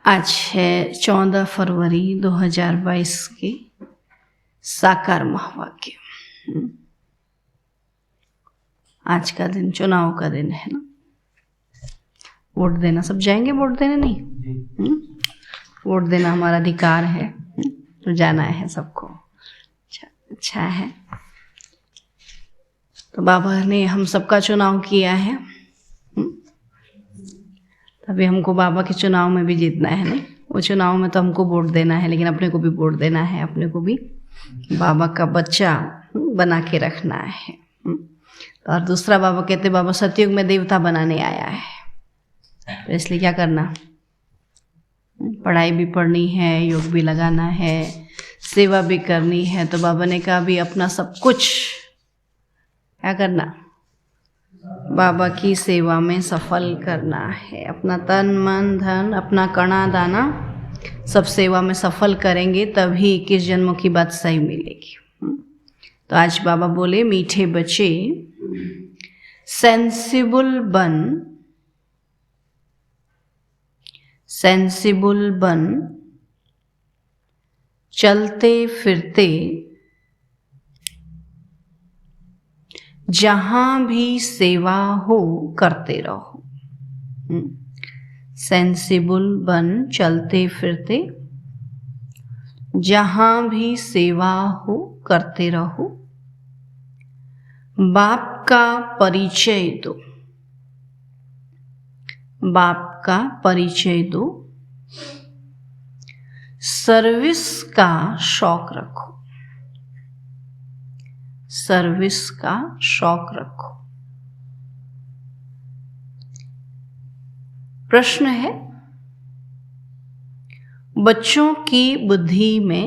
आज है 14 फरवरी 2022 के साकार महावाक्य। आज का दिन चुनाव का दिन है ना। वोट देना सब जाएंगे, वोट देने नहीं? वोट देना हमारा अधिकार है, तो जाना है सबको। अच्छा है। तो बाबा ने हम सबका चुनाव किया है, तभी हमको बाबा के चुनाव में भी जीतना है नहीं। वो चुनाव में तो हमको वोट देना है, लेकिन अपने को भी वोट देना है, अपने को भी बाबा का बच्चा बना के रखना है। और दूसरा बाबा कहते बाबा सतयुग में देवता बनाने आया है, तो इसलिए क्या करना, पढ़ाई भी पढ़नी है, योग भी लगाना है, सेवा भी करनी है। तो बाबा ने कहा भी अपना सब कुछ क्या करना, बाबा की सेवा में सफल करना है। अपना तन मन धन, अपना कणा दाना सब सेवा में सफल करेंगे, तभी किस जन्मों की बात सही मिलेगी। तो आज बाबा बोले मीठे बच्चे सेंसिबल बन, चलते फिरते जहां भी सेवा हो करते रहो। सेंसिबल बन, चलते फिरते जहां भी सेवा हो करते रहो। बाप का परिचय दो, बाप का परिचय दो। सर्विस का शौक रखो, सर्विस का शौक रखो। प्रश्न है, बच्चों की बुद्धि में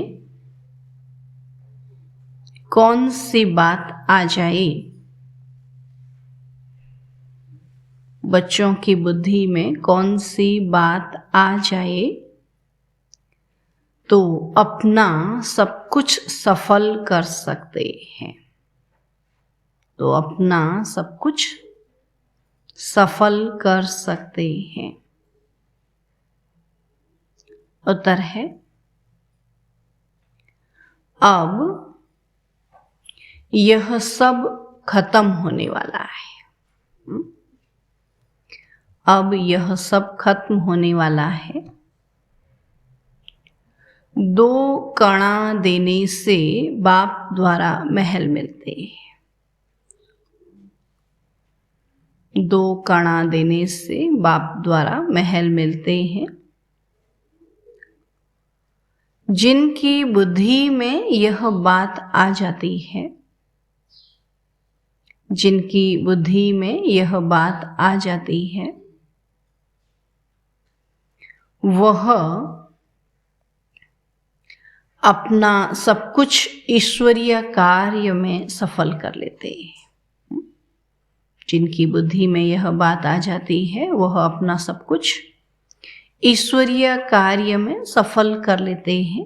कौन सी बात आ जाए, बच्चों की बुद्धि में कौन सी बात आ जाए तो अपना सब कुछ सफल कर सकते हैं, तो अपना सब कुछ सफल कर सकते हैं। उत्तर है, अब यह सब खत्म होने वाला है। अब यह सब खत्म होने वाला है। 2 कणा देने से बाप द्वारा महल मिलते हैं। 2 कणा देने से बाप द्वारा महल मिलते हैं। जिनकी बुद्धि में यह बात आ जाती है, जिनकी बुद्धि में यह बात आ जाती है, वह अपना सब कुछ ईश्वरीय कार्य में सफल कर लेते हैं। जिनकी बुद्धि में यह बात आ जाती है, वह अपना सब कुछ ईश्वरीय कार्य में सफल कर लेते हैं।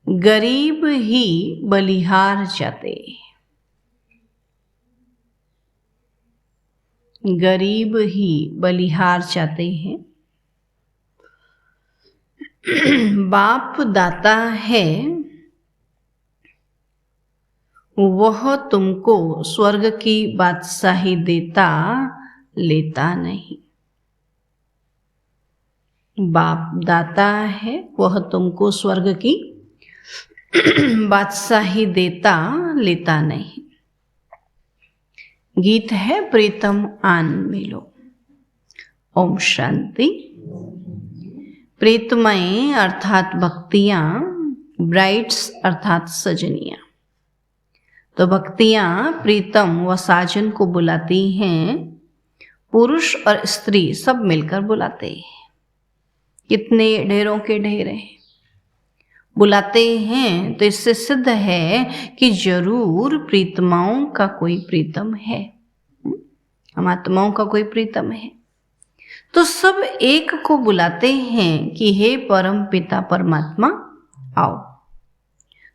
गरीब ही बलिहार जाते, गरीब ही बलिहार जाते हैं। बाप दाता है, वह तुमको स्वर्ग की बादशाही देता लेता नहीं। बाप दाता है, वह तुमको स्वर्ग की बादशाही देता लेता नहीं। गीत है प्रीतम आन मिलो। ओम शांति। प्रीतमय अर्थात भक्तियां, ब्राइड्स अर्थात सजनियां। तो भक्तियां प्रीतम व साजन को बुलाती हैं, पुरुष और स्त्री सब मिलकर बुलाते हैं। कितने ढेरों के ढेर हैं, बुलाते हैं। तो इससे सिद्ध है कि जरूर प्रीतमाओं का कोई प्रीतम है, हम आत्माओं का कोई प्रीतम है। तो सब एक को बुलाते हैं कि हे परम पिता परमात्मा आओ।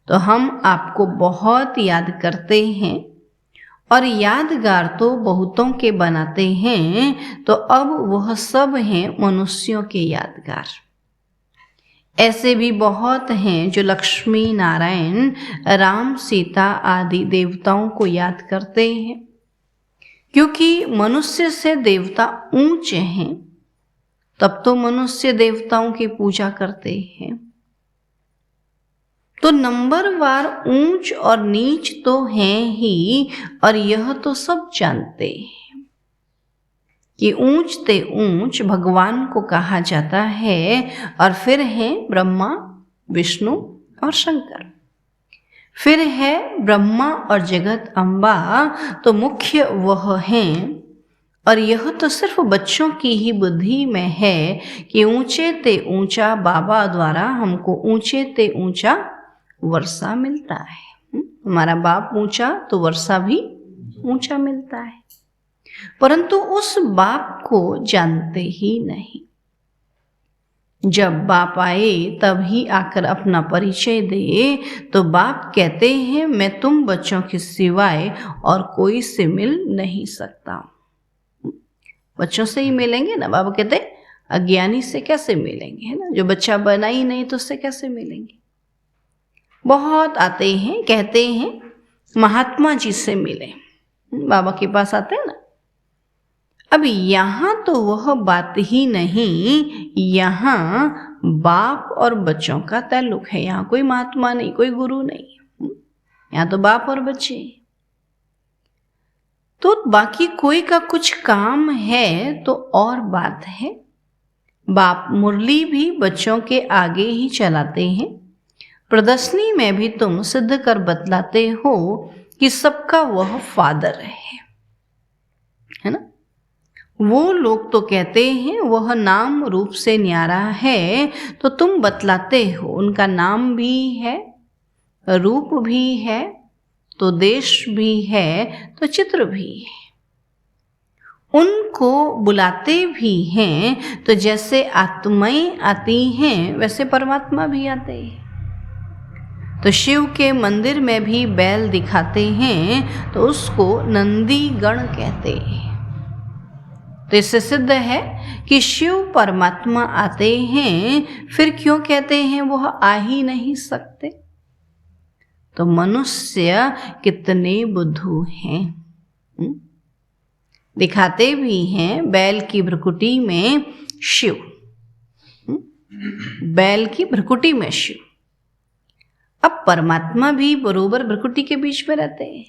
तो हम आपको बहुत याद करते हैं और यादगार तो बहुतों के बनाते हैं, तो अब वह सब हैं मनुष्यों के यादगार। ऐसे भी बहुत हैं जो लक्ष्मी नारायण राम सीता आदि देवताओं को याद करते हैं, क्योंकि मनुष्य से देवता ऊंचे हैं, तब तो मनुष्य देवताओं की पूजा करते हैं। तो नंबरवार ऊंच और नीच तो हैं ही, और यह तो सब जानते हैं कि ऊंच ते ऊंच भगवान को कहा जाता है, और फिर हैं ब्रह्मा विष्णु और शंकर। फिर है ब्रह्मा और जगत अम्बा, तो मुख्य वह हैं। और यह तो सिर्फ बच्चों की ही बुद्धि में है कि ऊंचे ते ऊंचा बाबा द्वारा हमको ऊंचे ते ऊंचा वर्षा मिलता है। हमारा बाप ऊंचा तो वर्षा भी ऊंचा मिलता है, परंतु उस बाप को जानते ही नहीं। जब बाप आए तब ही आकर अपना परिचय दे, तो बाप कहते हैं मैं तुम बच्चों के सिवाय और कोई से मिल नहीं सकता। बच्चों से ही मिलेंगे ना, बाबा कहते अज्ञानी से कैसे मिलेंगे, है ना। जो बच्चा बना ही नहीं तो उससे कैसे मिलेंगे। बहुत आते हैं, कहते हैं महात्मा जी से मिले, बाबा के पास आते हैं ना। अब यहाँ तो वह बात ही नहीं, यहाँ बाप और बच्चों का ताल्लुक है। यहाँ कोई महात्मा नहीं, कोई गुरु नहीं, यहाँ तो बाप और बच्चे। तो बाकी कोई का कुछ काम है तो और बात है। बाप मुरली भी बच्चों के आगे ही चलाते हैं। प्रदर्शनी में भी तुम सिद्ध कर बतलाते हो कि सबका वह फादर है ना। वो लोग तो कहते हैं वह नाम रूप से न्यारा है, तो तुम बतलाते हो उनका नाम भी है, रूप भी है, तो देश भी है, तो चित्र भी है। उनको बुलाते भी हैं, तो जैसे आत्माएं आती हैं वैसे परमात्मा भी आते हैं। तो शिव के मंदिर में भी बैल दिखाते हैं, तो उसको नंदी गण कहते हैं। तो इससे सिद्ध है कि शिव परमात्मा आते हैं, फिर क्यों कहते हैं वह आ ही नहीं सकते। तो मनुष्य कितने बुद्धू हैं। दिखाते भी हैं बैल की भ्रुकुटी में शिव, बैल की भ्रुकुटी में शिव। अब परमात्मा भी बरोबर भ्रुकुटी के बीच में रहते हैं।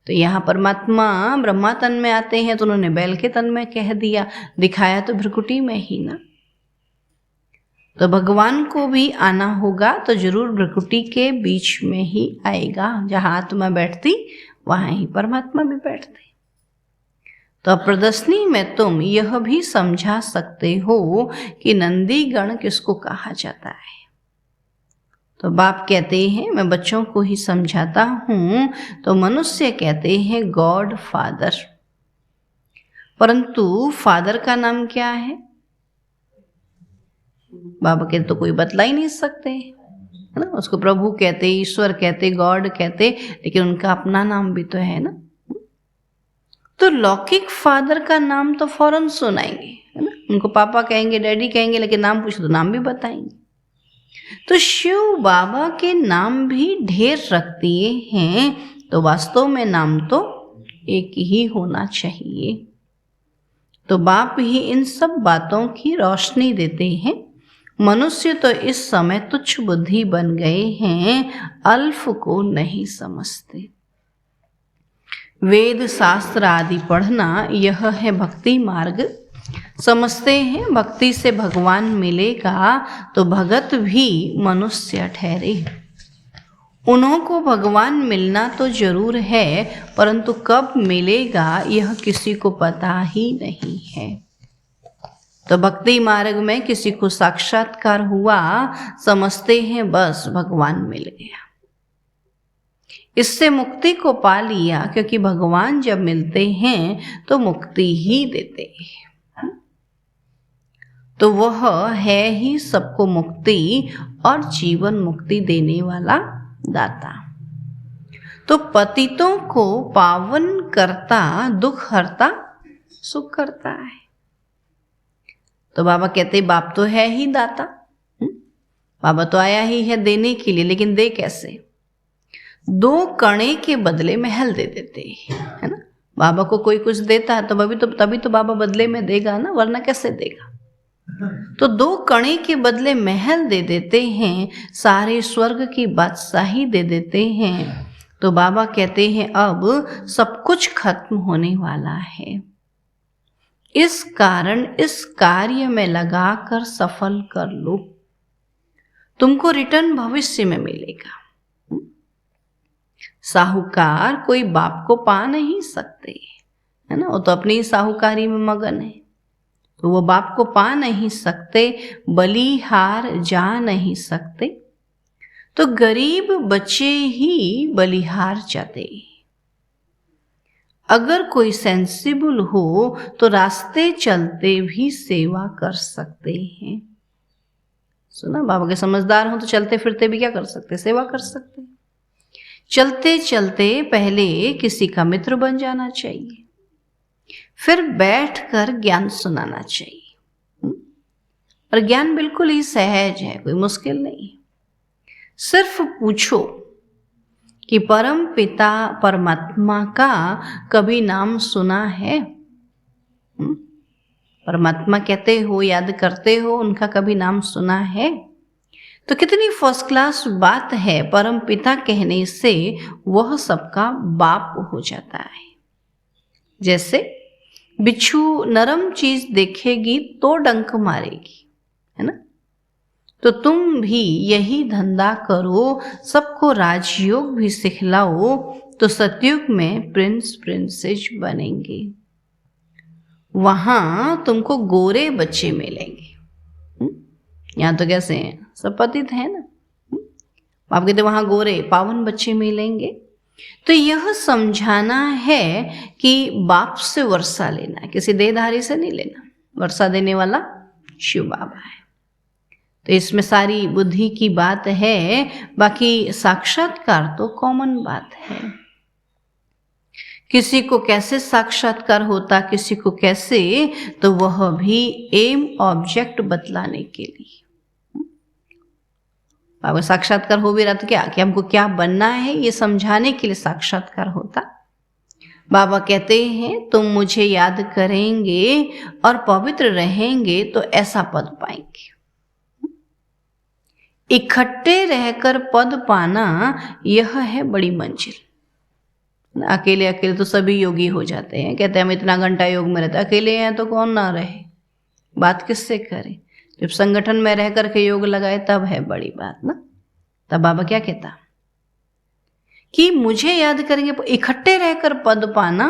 तो यहाँ परमात्मा ब्रह्मा तन में आते हैं, तो उन्होंने बैल के तन में कह दिया, दिखाया तो भ्रुकुटी में ही ना। तो भगवान को भी आना होगा तो जरूर भ्रुकुटी के बीच में ही आएगा। जहाँ आत्मा बैठती वहाँ ही परमात्मा भी बैठते। तो प्रदर्शनी में तुम यह भी समझा सकते हो कि नंदी गण किसको कहा जाता है। तो बाप कहते हैं मैं बच्चों को ही समझाता हूँ, तो मनुष्य कहते हैं गॉड फादर। परंतु फादर का नाम क्या है बाबा के तो कोई बतला ही नहीं सकते, है ना। उसको प्रभु कहते, ईश्वर कहते, गॉड कहते, लेकिन उनका अपना नाम भी तो है ना। तो लौकिक फादर का नाम तो फौरन सुनाएंगे, है ना। उनको पापा कहेंगे, डैडी कहेंगे, लेकिन नाम पूछो तो नाम भी बताएंगे। तो शिव बाबा के नाम भी ढेर रख दिए हैं, तो वास्तव में नाम तो एक ही होना चाहिए। तो बाप ही इन सब बातों की रोशनी देते हैं। मनुष्य तो इस समय तुच्छ बुद्धि बन गए हैं, अल्फ को नहीं समझते। वेद शास्त्र आदि पढ़ना यह है भक्ति मार्ग। समझते हैं भक्ति से भगवान मिलेगा, तो भगत भी मनुष्य ठहरे। उन्हों को भगवान मिलना तो जरूर है, परंतु कब मिलेगा यह किसी को पता ही नहीं है। तो भक्ति मार्ग में किसी को साक्षात्कार हुआ, समझते हैं बस भगवान मिल गया, इससे मुक्ति को पा लिया। क्योंकि भगवान जब मिलते हैं तो मुक्ति ही देते हैं। तो वह है ही सबको मुक्ति और जीवन मुक्ति देने वाला दाता। तो पतितों को पावन करता, दुख हरता, सुख करता है। तो बाबा कहते बाप तो है ही दाता, बाबा तो आया ही है देने के लिए, लेकिन दे कैसे? 2 कणे के बदले महल दे देते है ना। बाबा को कोई कुछ देता है तो तभी तो बाबा बदले में देगा ना, वरना कैसे देगा? तो 2 कणे के बदले महल दे देते हैं, सारे स्वर्ग की बादशाही दे देते हैं। तो बाबा कहते हैं अब सब कुछ खत्म होने वाला है, इस कारण इस कार्य में लगाकर सफल कर लो, तुमको रिटर्न भविष्य में मिलेगा। साहूकार कोई बाप को पा नहीं सकते है ना, वो तो अपनी साहूकारी में मगन है, तो वो बाप को पा नहीं सकते, बलिहार जा नहीं सकते, तो गरीब बच्चे ही बलिहार जाते। अगर कोई सेंसिबल हो तो रास्ते चलते भी सेवा कर सकते हैं। सुना, बाबा के समझदार हो तो चलते फिरते भी क्या कर सकते? सेवा कर सकते। चलते चलते पहले किसी का मित्र बन जाना चाहिए, फिर बैठकर ज्ञान सुनाना चाहिए। और ज्ञान बिल्कुल ही सहज है, कोई मुश्किल नहीं। सिर्फ पूछो कि परम पिता परमात्मा का कभी नाम सुना है? परमात्मा कहते हो, याद करते हो, उनका कभी नाम सुना है? तो कितनी फर्स्ट क्लास बात है, परम पिता कहने से वह सबका बाप हो जाता है। जैसे बिच्छू नरम चीज देखेगी तो डंक मारेगी, है ना। तो तुम भी यही धंधा करो, सबको राजयोग भी सिखलाओ, तो सतयुग में प्रिंस प्रिंसेस बनेंगे। वहां तुमको गोरे बच्चे मिलेंगे। यहाँ तो कैसे हैं, सब पतित है ना। आप कहते वहां गोरे पावन बच्चे मिलेंगे। तो यह समझाना है कि बाप से वर्षा लेना है, किसी देहधारी से नहीं लेना। वर्षा देने वाला शिव बाबा है। तो इसमें सारी बुद्धि की बात है, बाकी साक्षात्कार तो कॉमन बात है। किसी को कैसे साक्षात्कार होता, किसी को कैसे, तो वह भी एम ऑब्जेक्ट बतलाने के लिए। बाबा साक्षात्कार हो भी रहा तो क्या कि हमको क्या बनना है ये समझाने के लिए साक्षात्कार होता। बाबा कहते हैं तुम मुझे याद करेंगे और पवित्र रहेंगे तो ऐसा पद पाएंगे। इकट्ठे रहकर पद पाना यह है बड़ी मंजिल। अकेले अकेले तो सभी योगी हो जाते हैं, कहते हैं हम इतना घंटा योग में रहते, अकेले हैं तो कौन ना रहे, बात किससे करें। जब संगठन में रह करके योग लगाए तब है बड़ी बात ना। तब बाबा क्या कहता कि मुझे याद करेंगे, इकट्ठे रहकर पद पाना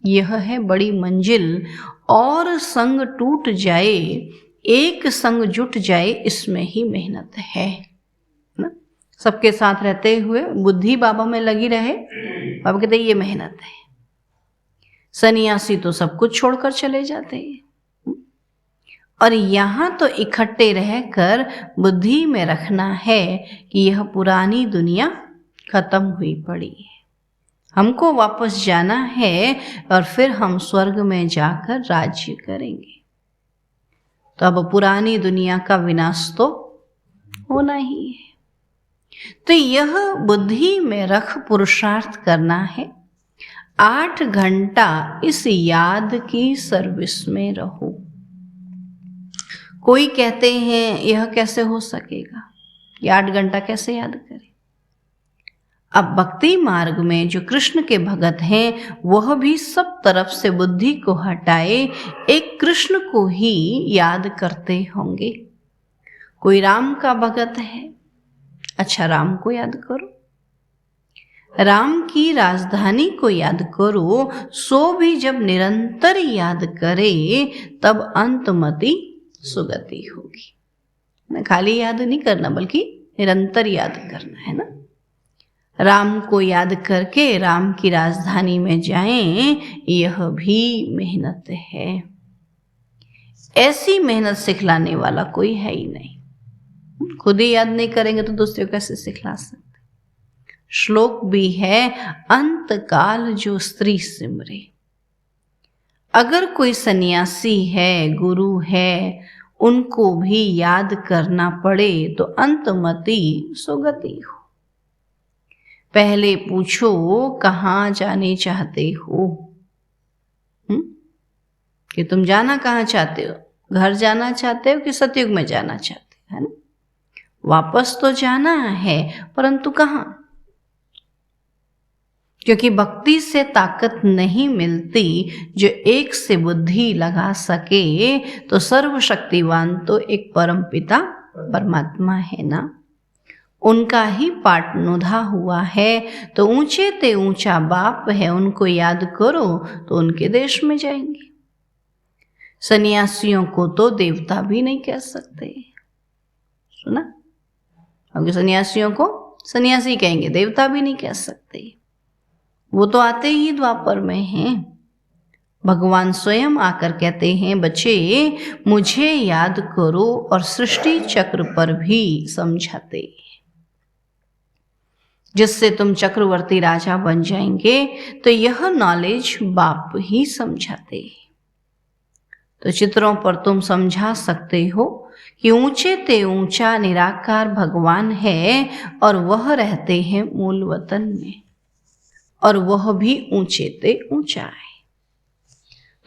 यह है बड़ी मंजिल, और संग टूट जाए एक संग जुट जाए इसमें ही मेहनत है ना। सबके साथ रहते हुए बुद्धि बाबा में लगी रहे, बाबा कहते ये मेहनत है। सन्यासी तो सब कुछ छोड़कर चले जाते हैं, और यहाँ तो इकट्ठे रहकर बुद्धि में रखना है कि यह पुरानी दुनिया खत्म हुई पड़ी है, हमको वापस जाना है और फिर हम स्वर्ग में जाकर राज्य करेंगे। तो अब पुरानी दुनिया का विनाश तो होना ही है। तो यह बुद्धि में रख पुरुषार्थ करना है। 8 घंटा इस याद की सर्विस में रहो। कोई कहते हैं यह कैसे हो सकेगा, कि 8 घंटा कैसे याद करें। अब भक्ति मार्ग में जो कृष्ण के भगत हैं वह भी सब तरफ से बुद्धि को हटाए एक कृष्ण को ही याद करते होंगे। कोई राम का भगत है, अच्छा राम को याद करो, राम की राजधानी को याद करो। सो भी जब निरंतर याद करे तब अंतमति सुगति होगी ना। खाली याद नहीं करना बल्कि निरंतर याद करना है ना। राम को याद करके राम की राजधानी में जाएं, यह भी मेहनत है। ऐसी मेहनत सिखलाने वाला कोई है ही नहीं। खुद ही याद नहीं करेंगे तो दूसरे को कैसे सिखला सकते। श्लोक भी है, अंत काल जो स्त्री सिमरे। अगर कोई सन्यासी है, गुरु है, उनको भी याद करना पड़े तो अंतमति सुगति हो। पहले पूछो कहाँ जाने चाहते हो, कि तुम जाना कहाँ चाहते हो, घर जाना चाहते हो कि सतयुग में जाना चाहते हो, है ना। वापस तो जाना है, परंतु कहाँ? क्योंकि भक्ति से ताकत नहीं मिलती जो एक से बुद्धि लगा सके, तो सर्वशक्तिवान तो एक परम पिता परमात्मा है ना, उनका ही पाटनुधा हुआ है। तो ऊंचे ते ऊंचा बाप है, उनको याद करो तो उनके देश में जाएंगे। सन्यासियों को तो देवता भी नहीं कह सकते, सुना? क्योंकि सन्यासियों को सन्यासी कहेंगे, देवता भी नहीं कह सकते। वो तो आते ही द्वापर में हैं। भगवान स्वयं आकर कहते हैं, बच्चे मुझे याद करो, और सृष्टि चक्र पर भी समझाते, जिससे तुम चक्रवर्ती राजा बन जाएंगे। तो यह नॉलेज बाप ही समझाते। तो चित्रों पर तुम समझा सकते हो कि ऊंचे ते ऊंचा निराकार भगवान है, और वह रहते हैं मूल वतन में, और वह भी ऊंचे ते ऊंचा है।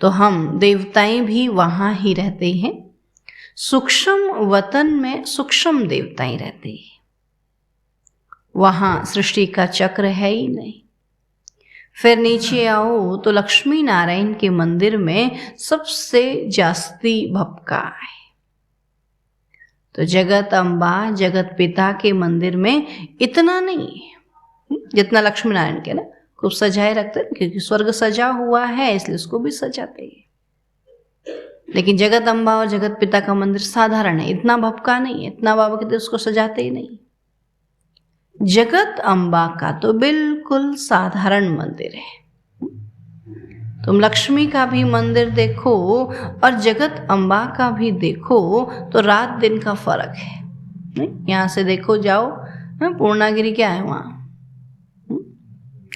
तो हम देवताएं भी वहां ही रहते हैं। सूक्ष्म वतन में सूक्ष्म देवताएं रहते हैं, वहां सृष्टि का चक्र है ही नहीं। फिर नीचे आओ तो लक्ष्मी नारायण के मंदिर में सबसे जास्ती भपका है। तो जगत अम्बा जगत पिता के मंदिर में इतना नहीं है जितना लक्ष्मी नारायण के ना, खूब सजाए रखते हैं, क्योंकि स्वर्ग सजा हुआ है इसलिए उसको भी सजाते हैं। लेकिन जगत अम्बा और जगत पिता का मंदिर साधारण है, इतना भपका नहीं है, इतना बाबा कहते उसको सजाते ही नहीं। जगत अम्बा का तो बिल्कुल साधारण मंदिर है। तुम लक्ष्मी का भी मंदिर देखो और जगत अम्बा का भी देखो तो रात दिन का फर्क है। नहीं, यहाँ से देखो जाओ, पूर्णागिरी क्या है वहाँ,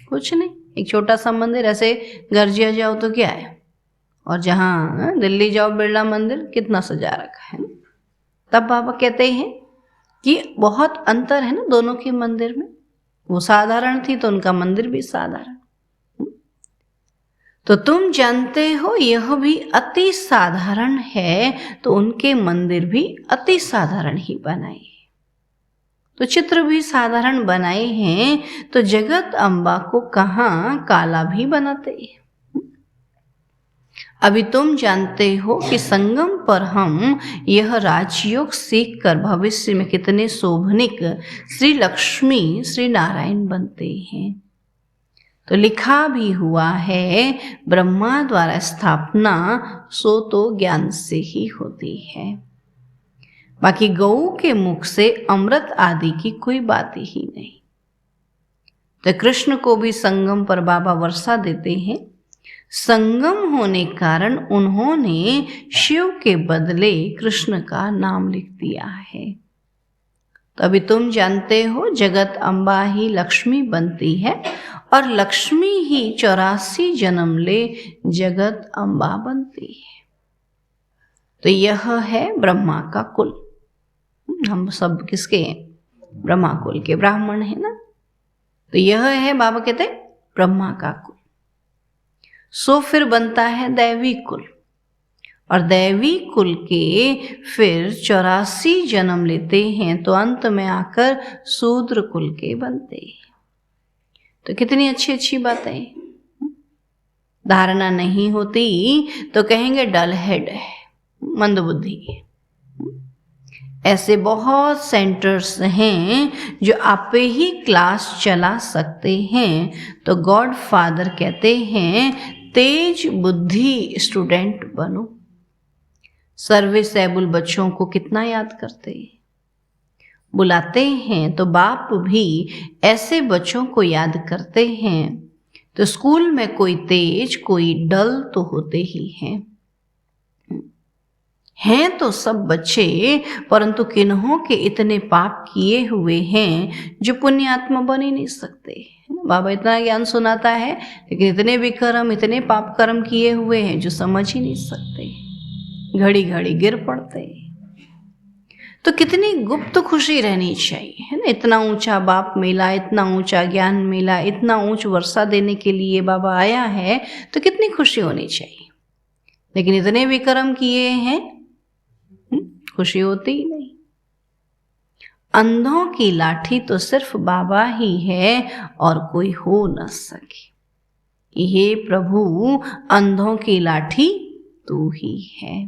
कुछ नहीं, एक छोटा सा मंदिर। ऐसे गर्जिया जाओ तो क्या है, और जहाँ दिल्ली जाओ बिरला मंदिर कितना सजा रखा है ना। तब बाबा कहते हैं कि बहुत अंतर है ना दोनों के मंदिर में। वो साधारण थी तो उनका मंदिर भी साधारण। तो तुम जानते हो यह भी अति साधारण है, तो उनके मंदिर भी अति साधारण ही बनाए, तो चित्र भी साधारण बनाए हैं। तो जगत अम्बा को कहाँ काला भी बनाते हैं। अभी तुम जानते हो कि संगम पर हम यह राजयोग सीख कर भविष्य में कितने शोभनिक श्री लक्ष्मी श्री नारायण बनते हैं। तो लिखा भी हुआ है, ब्रह्मा द्वारा स्थापना सो तो ज्ञान से ही होती है। बाकी गऊ के मुख से अमृत आदि की कोई बात ही नहीं। तो कृष्ण को भी संगम पर बाबा वर्षा देते हैं। संगम होने कारण उन्होंने शिव के बदले कृष्ण का नाम लिख दिया है। तो अभी तुम जानते हो जगत अम्बा ही लक्ष्मी बनती है, और लक्ष्मी ही 84 जन्म ले जगत अम्बा बनती है। तो यह है ब्रह्मा का कुल। हम सब किसके हैं? ब्रह्मा कुल के ब्राह्मण है ना। तो यह है बाबा कहते हैं ब्रह्मा का कुल। सो फिर बनता है दैवी कुल, और दैवी कुल के फिर 84 जन्म लेते हैं, तो अंत में आकर शूद्र कुल के बनते हैं। तो कितनी अच्छी अच्छी बातें। धारणा नहीं होती तो कहेंगे डल हेड है, मंदबुद्धि है। ऐसे बहुत सेंटर्स हैं जो आप ही क्लास चला सकते हैं। तो गॉड फादर कहते हैं तेज बुद्धि स्टूडेंट बनो। सर्विस एबल बच्चों को कितना याद करते हैं, बुलाते हैं। तो बाप भी ऐसे बच्चों को याद करते हैं। तो स्कूल में कोई तेज कोई डल तो होते ही हैं। हैं तो सब बच्चे, परंतु किन्हों के इतने पाप किए हुए हैं जो पुण्यात्मा बन ही नहीं सकते। बाबा इतना ज्ञान सुनाता है, लेकिन इतने विकर्म, इतने पाप कर्म किए हुए हैं जो समझ ही नहीं सकते, घड़ी घड़ी गिर पड़ते। तो कितनी गुप्त खुशी रहनी चाहिए, है ना। इतना ऊंचा बाप मिला, इतना ऊंचा ज्ञान मिला, इतना ऊंच वर्षा देने के लिए बाबा आया है, तो कितनी खुशी होनी चाहिए। लेकिन इतने विकर्म किए हैं, खुशी होती ही नहीं। अंधों की लाठी तो सिर्फ बाबा ही है और कोई हो न सके। हे प्रभु, अंधों की लाठी तू ही है।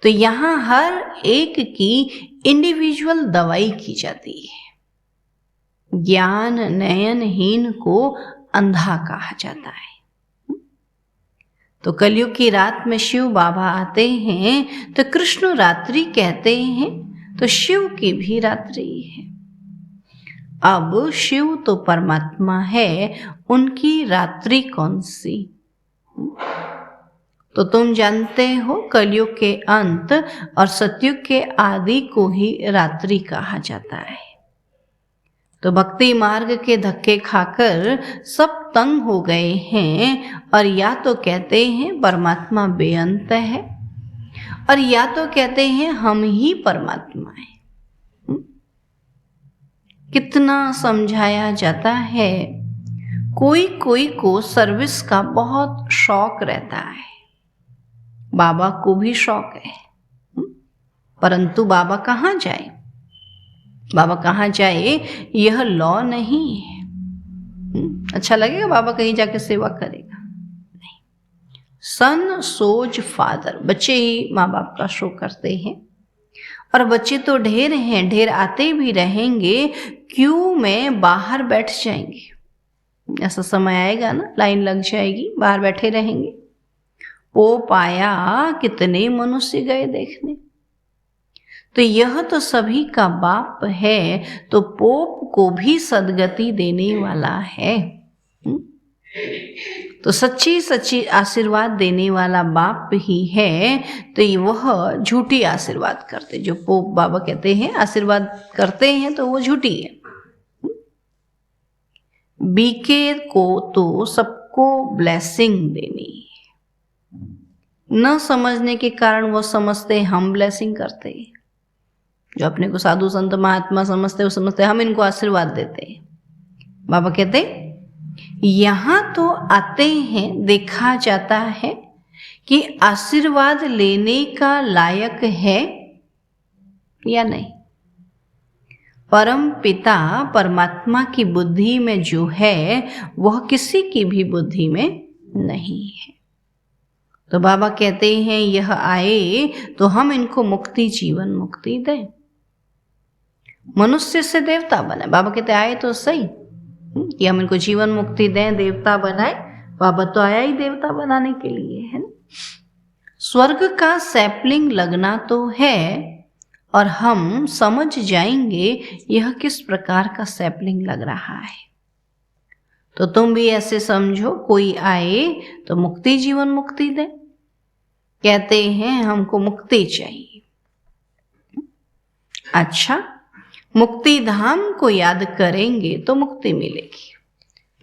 तो यहाँ हर एक की इंडिविजुअल दवाई की जाती है। ज्ञान नयनहीन को अंधा कहा जाता है। तो कलयुग की रात में शिव बाबा आते हैं तो कृष्ण रात्रि कहते हैं, तो शिव की भी रात्रि है। अब शिव तो परमात्मा है, उनकी रात्रि कौन सी। तो तुम जानते हो कलयुग के अंत और सतयुग के आदि को ही रात्रि कहा जाता है। तो भक्ति मार्ग के धक्के खाकर सब तंग हो गए हैं, और या तो कहते हैं परमात्मा बेअंत है, और या तो कहते हैं हम ही परमात्मा है। कितना समझाया जाता है। कोई कोई को सर्विस का बहुत शौक रहता है, बाबा को भी शौक है, परंतु बाबा कहाँ जाए, बाबा कहाँ जाए यह लॉ नहीं है। अच्छा लगेगा बाबा कहीं जाके सेवा करेगा, नहीं। सन सोज फादर, बच्चे ही माँ बाप का शो करते हैं, और बच्चे तो ढेर हैं, ढेर आते भी रहेंगे, क्यों में बाहर बैठ जाएंगे। ऐसा समय आएगा ना, लाइन लग जाएगी, बाहर बैठे रहेंगे। पोप आया, कितने मनुष्य गए देखने। तो यह तो सभी का बाप है, तो पोप को भी सदगति देने वाला है। तो सच्ची सच्ची आशीर्वाद देने वाला बाप ही है, तो वह झूठी आशीर्वाद करते। जो पोप बाबा कहते हैं आशीर्वाद करते हैं, तो वो झूठी है। बीके को तो सबको ब्लेसिंग देनी है। न समझने के कारण वो समझते हम ब्लेसिंग करते हैं। जो अपने को साधु संत महात्मा समझते, वो समझते हम इनको आशीर्वाद देते हैं। बाबा कहते यहाँ तो आते हैं, देखा जाता है कि आशीर्वाद लेने का लायक है या नहीं। परम पिता परमात्मा की बुद्धि में जो है, वह किसी की भी बुद्धि में नहीं है। तो बाबा कहते हैं यह आए तो हम इनको मुक्ति, जीवन मुक्ति दें, मनुष्य से देवता बनाए। बाबा कहते आए तो सही कि हम इनको जीवन मुक्ति दें, देवता बनाए। बाबा तो आया ही देवता बनाने के लिए, है ना। स्वर्ग का सैपलिंग लगना तो है, और हम समझ जाएंगे यह किस प्रकार का सैपलिंग लग रहा है। तो तुम भी ऐसे समझो, कोई आए तो मुक्ति, जीवन मुक्ति दे। कहते हैं हमको मुक्ति चाहिए। अच्छा, मुक्ति धाम को याद करेंगे तो मुक्ति मिलेगी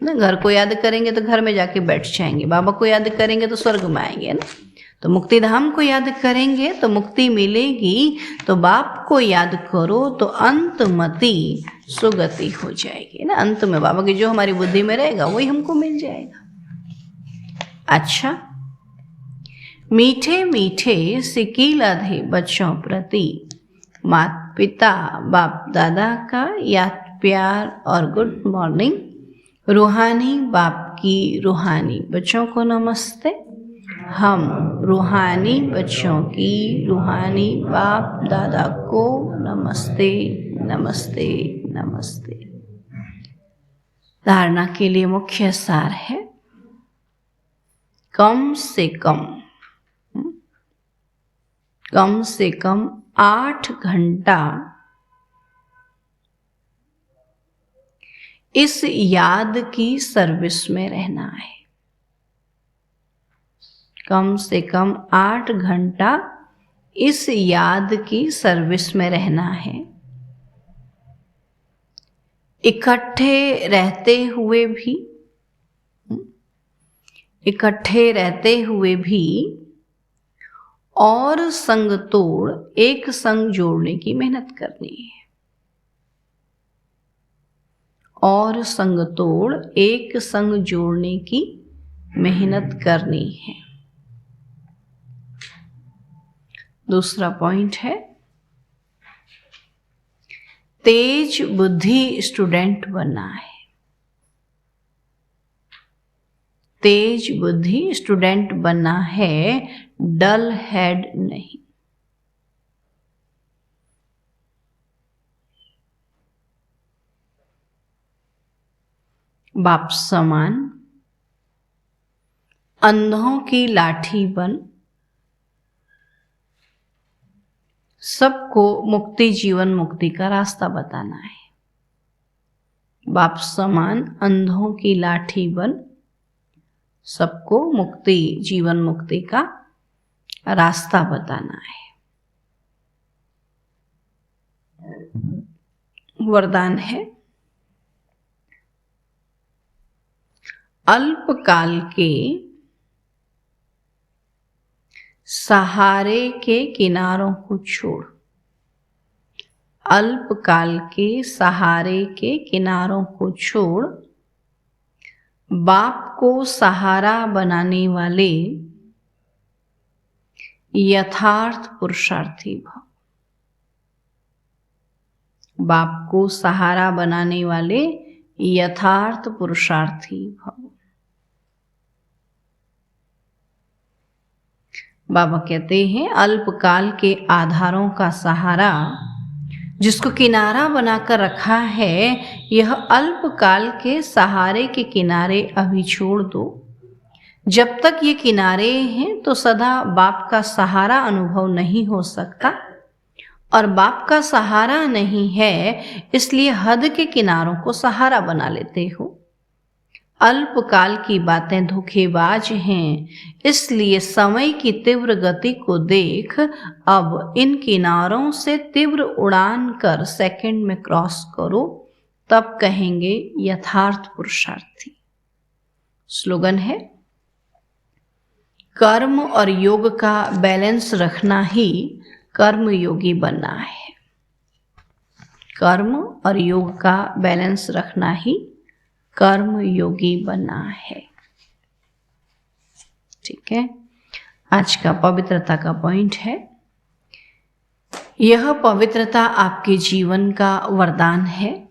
ना। घर को याद करेंगे तो घर में जाके बैठ जाएंगे, बाबा को याद करेंगे तो स्वर्ग में आएंगे ना। तो मुक्ति धाम को याद करेंगे तो मुक्ति मिलेगी। तो बाप को याद करो तो अंतमति सुगति हो जाएगी ना। अंत में बाबा की जो हमारी बुद्धि में रहेगा वही हमको मिल जाएगा। अच्छा, मीठे मीठे सिकी लधे बच्चों प्रति माता पिता बाप दादा का याद प्यार और गुड मॉर्निंग। रूहानी बाप की रूहानी बच्चों को नमस्ते। हम रूहानी बच्चों की रूहानी बाप दादा को नमस्ते नमस्ते नमस्ते। धारणा के लिए मुख्य सार है, कम से कम 8 घंटा इस याद की सर्विस में रहना है। कम से कम 8 घंटा इस याद की सर्विस में रहना है। इकट्ठे रहते हुए भी और संग तोड़ एक संग जोड़ने की मेहनत करनी है। और संग तोड़ एक संग जोड़ने की मेहनत करनी है। दूसरा पॉइंट है, तेज बुद्धि स्टूडेंट बनना है। तेज बुद्धि स्टूडेंट बनना है, डल हेड नहीं। बाप समान अंधों की लाठी बन सबको मुक्ति जीवन मुक्ति का रास्ता बताना है। बाप समान अंधों की लाठी बन सबको मुक्ति जीवन मुक्ति का रास्ता बताना है। वरदान है, अल्पकाल के सहारे के किनारों को छोड़। अल्पकाल के सहारे के किनारों को छोड़ बाप को सहारा बनाने वाले यथार्थ पुरुषार्थी भव। बाप को सहारा बनाने वाले यथार्थ पुरुषार्थी भव। बाबा कहते हैं, अल्पकाल के आधारों का सहारा जिसको किनारा बनाकर रखा है, यह अल्पकाल के सहारे के किनारे अभी छोड़ दो। जब तक ये किनारे हैं तो सदा बाप का सहारा अनुभव नहीं हो सकता, और बाप का सहारा नहीं है इसलिए हद के किनारों को सहारा बना लेते हो। अल्पकाल की बातें धोखेबाज हैं, इसलिए समय की तीव्र गति को देख अब इन किनारों से तीव्र उड़ान कर सेकंड में क्रॉस करो, तब कहेंगे यथार्थ पुरुषार्थी। स्लोगन है, कर्म और योग का बैलेंस रखना ही कर्म योगी बनना है। कर्म और योग का बैलेंस रखना ही कर्म योगी बनना है। ठीक है, आज का पवित्रता का पॉइंट है, यह पवित्रता आपके जीवन का वरदान है।